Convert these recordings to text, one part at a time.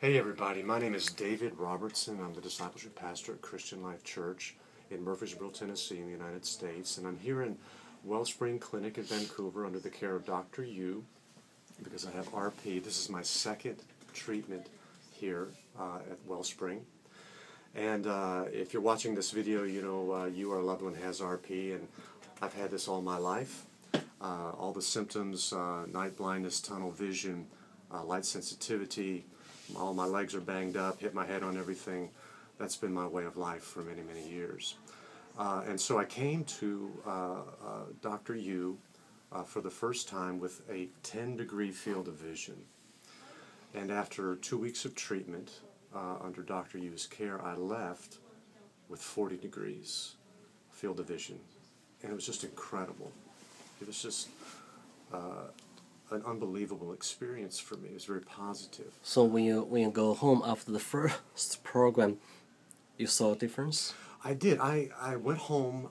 Hey everybody, my name is David Robertson. I'm the Discipleship Pastor at Christian Life Church in Murfreesboro, Tennessee in the United States. And I'm here in Wellspring Clinic in Vancouver under the care of Dr. Yu because I have RP. This is my second treatment here at Wellspring. And if you're watching this video, you know you or a loved one has RP, and I've had this all my life. All the symptoms, night blindness, tunnel vision, light sensitivity, all my legs are banged up, hit my head on everything. That's been my way of life for many, many years. And so I came to Dr. Yu for the first time with a 10-degree field of vision. And after 2 weeks of treatment under Dr. Yu's care, I left with 40 degrees field of vision. And it was just incredible. It was just an unbelievable experience for me. It was very positive. So when you go home after the first program, you saw a difference? I did. I went home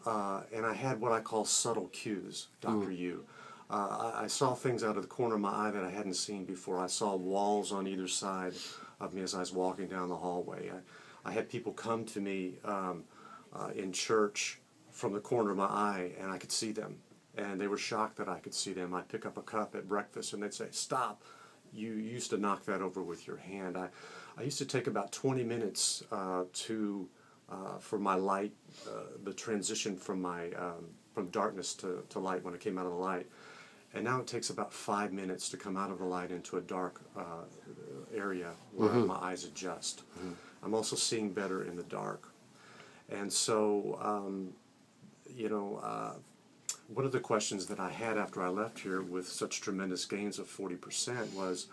and I had what I call subtle cues, Dr. Yu. I saw things out of the corner of my eye that I hadn't seen before. I saw walls on either side of me as I was walking down the hallway. I had people come to me in church from the corner of my eye, and I could see them. And they were shocked that I could see them. I'd pick up a cup at breakfast and they'd say, "Stop, you used to knock that over with your hand." I used to take about 20 minutes for my light, the transition from darkness to light when I came out of the light. And now it takes about 5 minutes to come out of the light into a dark area where my eyes adjust. I'm also seeing better in the dark. And so, one of the questions that I had after I left here with such tremendous gains of 40% was,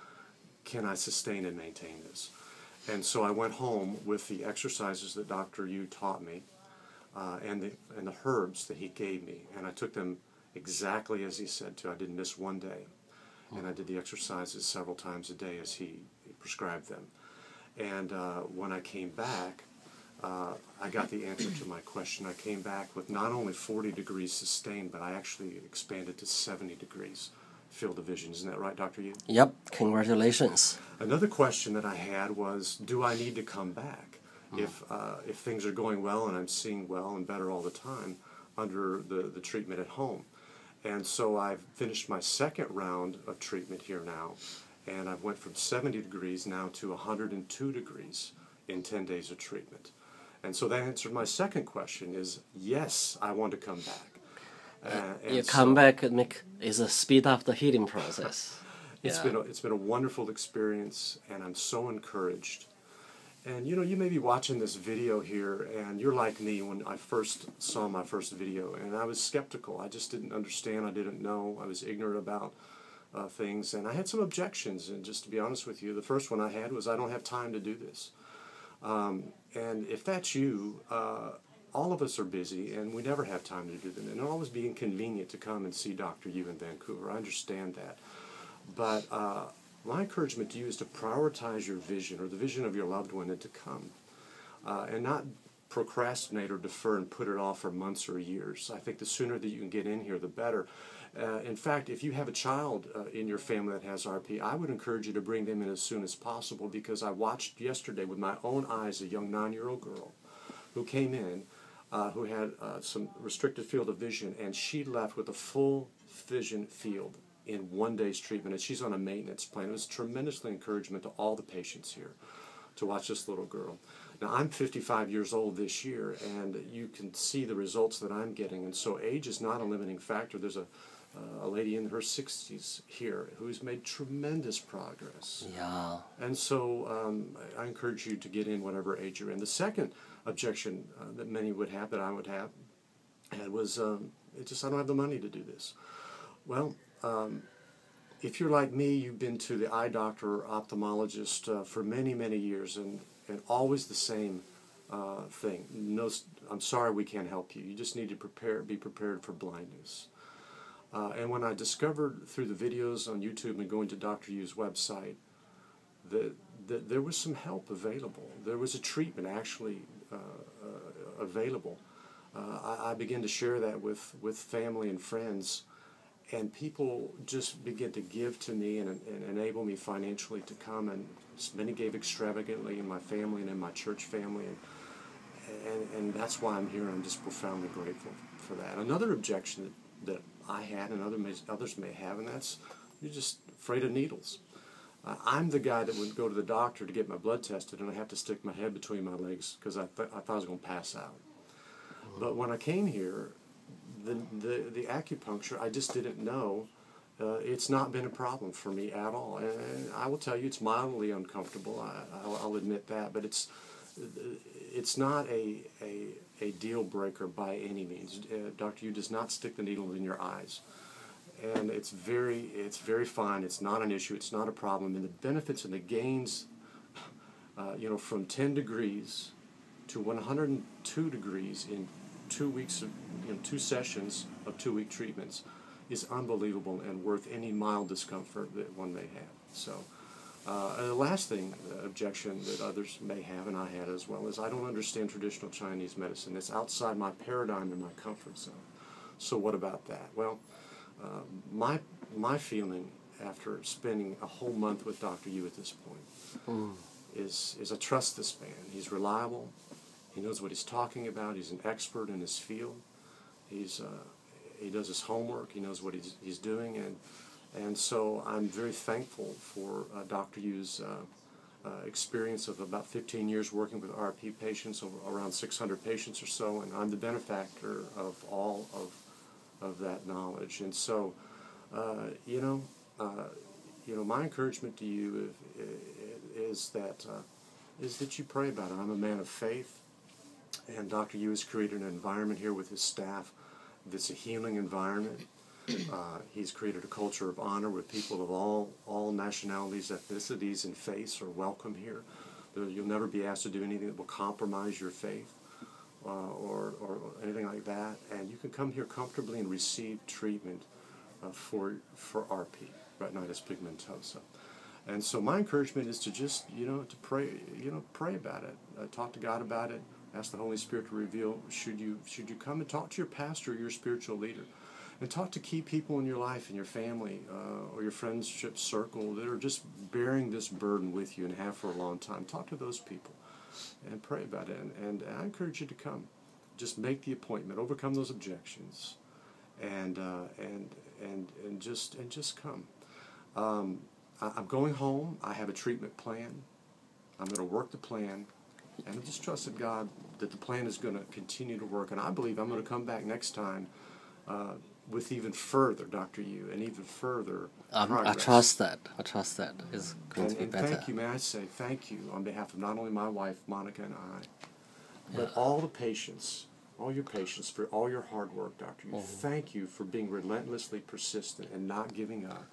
can I sustain and maintain this? And so I went home with the exercises that Dr. Yu taught me and the herbs that he gave me. And I took them exactly as he said to. I didn't miss one day. And I did the exercises several times a day as he prescribed them. And when I came back, I got the answer to my question. I came back with not only 40 degrees sustained, but I actually expanded to 70 degrees field of vision. Isn't that right, Dr. Yu? Yep, congratulations. Another question that I had was, do I need to come back? If things are going well and I'm seeing well and better all the time under the treatment at home. And so I've finished my second round of treatment here now, and I've went from 70 degrees now to 102 degrees in 10 days of treatment. And so that answered my second question is, yes, I want to come back. You come back is a speed up the healing process. It's been a wonderful experience, and I'm so encouraged. And you may be watching this video here, and you're like me when I first saw my first video, and I was skeptical. I just didn't understand. I didn't know. I was ignorant about things, and I had some objections. And just to be honest with you, the first one I had was, I don't have time to do this. And if that's you, all of us are busy, and we never have time to do them. And it'll always be inconvenient to come and see Dr. Yu in Vancouver. I understand that. But my encouragement to you is to prioritize your vision, or the vision of your loved one, and to come. And not procrastinate or defer and put it off for months or years. I think the sooner that you can get in here, the better. In fact, if you have a child in your family that has RP, I would encourage you to bring them in as soon as possible, because I watched yesterday with my own eyes a young 9-year-old girl who came in who had some restricted field of vision, and she left with a full vision field in 1 day's treatment, and she's on a maintenance plan. It was tremendously encouragement to all the patients here to watch this little girl. Now, I'm 55 years old this year, and you can see the results that I'm getting, and so age is not a limiting factor. There's a lady in her 60s here who's made tremendous progress. Yeah. And so I encourage you to get in whatever age you're in. The second objection that many would have, that I would have, and was, I don't have the money to do this. Well, if you're like me, you've been to the eye doctor or ophthalmologist for many, many years, and always the same thing. No, I'm sorry, we can't help you. You just need to be prepared for blindness. And when I discovered through the videos on YouTube and going to Dr. Yu's website that there was some help available, there was a treatment actually available, I began to share that with family and friends, and people just begin to give to me and enable me financially to come, and many gave extravagantly in my family and in my church family, and that's why I'm here. I'm just profoundly grateful for that. Another objection that I had and others may have, and that's you're just afraid of needles. I'm the guy that would go to the doctor to get my blood tested, and I have to stick my head between my legs because I thought I was going to pass out. But when I came here, the acupuncture, I just didn't know. It's not been a problem for me at all. And I will tell you, it's mildly uncomfortable. I'll admit that, but it's not a deal breaker by any means. Dr. Yu does not stick the needle in your eyes. And it's very fine. It's not an issue. It's not a problem. And the benefits and the gains, from 10 degrees to 102 degrees in 2 weeks of 2 sessions of 2-week treatments is unbelievable and worth any mild discomfort that one may have. So the last objection that others may have, and I had as well, is I don't understand traditional Chinese medicine. It's outside my paradigm and my comfort zone. So what about that? Well, my feeling after spending a whole month with Dr. Yu at this point is I trust this man. He's reliable. He knows what he's talking about. He's an expert in his field. He does his homework. He knows what he's doing, and so I'm very thankful for Dr. Yu's experience of about 15 years working with RP patients, around 600 patients or so, and I'm the benefactor of all of that knowledge. And so, my encouragement to you is that you pray about it. I'm a man of faith, and Dr. Yu has created an environment here with his staff that's a healing environment. He's created a culture of honor where people of all nationalities, ethnicities, and faiths are welcome here. You'll never be asked to do anything that will compromise your faith or anything like that. And you can come here comfortably and receive treatment for RP, Retinitis Pigmentosa. And so my encouragement is to just, to pray about it, talk to God about it, ask the Holy Spirit to reveal, should you come and talk to your pastor or your spiritual leader, and talk to key people in your life and your family or your friendship circle that are just bearing this burden with you and have for a long time. Talk to those people and pray about it. And I encourage you to come. Just make the appointment, overcome those objections, and just come. I'm going home. I have a treatment plan. I'm going to work the plan, and I just trusted God that the plan is going to continue to work. And I believe I'm going to come back next time with even further, Dr. Yu, and even further progress. I trust that. It's going to be better. Thank you, may I say, thank you on behalf of not only my wife, Monica, and I, but all the patients, all your patients, for all your hard work, Dr. Yu. Thank you for being relentlessly persistent and not giving up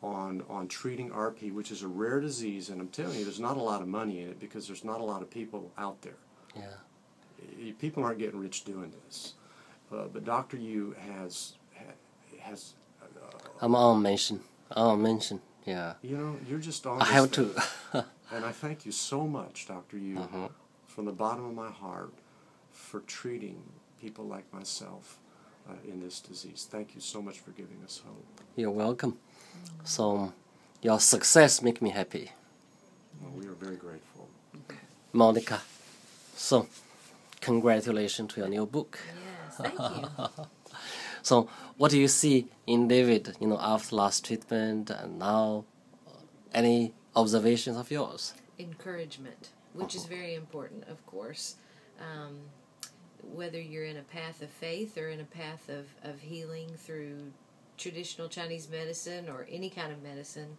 on treating RP, which is a rare disease, and I'm telling you, there's not a lot of money in it because there's not a lot of people out there. Yeah. People aren't getting rich doing this. But Dr. Yu has. I'm on mention. Yeah. You're just on. I have to. And I thank you so much, Dr. Yu, from the bottom of my heart, for treating people like myself in this disease. Thank you so much for giving us hope. You're welcome. So, your success makes me happy. Well, we are very grateful. Monica, so congratulations to your new book. Yes, thank you. So, what do you see in David, after last treatment and now? Any observations of yours? Encouragement, which is very important, of course. Whether you're in a path of faith or in a path of healing through traditional Chinese medicine or any kind of medicine,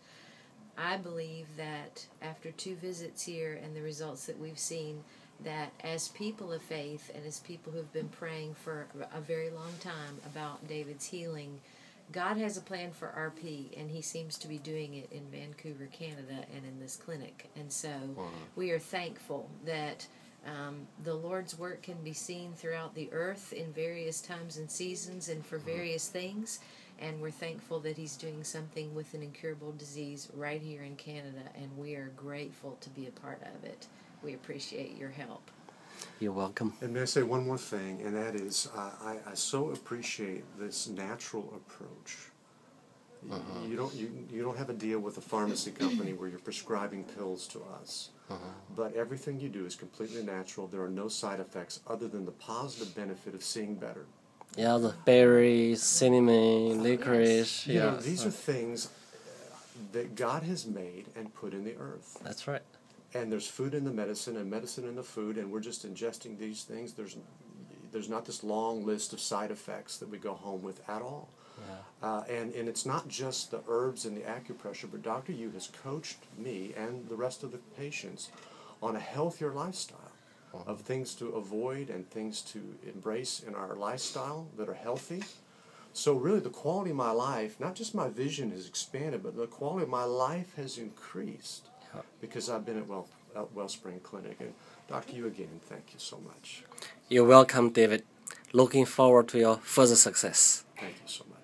I believe that after 2 visits here and the results that we've seen, that as people of faith and as people who've been praying for a very long time about David's healing, God has a plan for RP, and He seems to be doing it in Vancouver, Canada, and in this clinic. And so we are thankful that the Lord's work can be seen throughout the earth in various times and seasons and for various things. And we're thankful that He's doing something with an incurable disease right here in Canada, and we are grateful to be a part of it. We appreciate your help. You're welcome. And may I say one more thing, and that is I so appreciate this natural approach. You don't have a deal with a pharmacy company where you're prescribing pills to us. But everything you do is completely natural. There are no side effects other than the positive benefit of seeing better. Yeah, the berries, cinnamon, licorice. You know, these are things that God has made and put in the earth. That's right. And there's food in the medicine and medicine in the food, and we're just ingesting these things. There's not this long list of side effects that we go home with at all. Yeah. And it's not just the herbs and the acupressure, but Dr. Yu has coached me and the rest of the patients on a healthier lifestyle of things to avoid and things to embrace in our lifestyle that are healthy. So really the quality of my life, not just my vision has expanded, but the quality of my life has increased because I've been at Wellspring Clinic. And Dr. Yu, again, thank you so much. You're welcome, David. Looking forward to your further success. Thank you so much.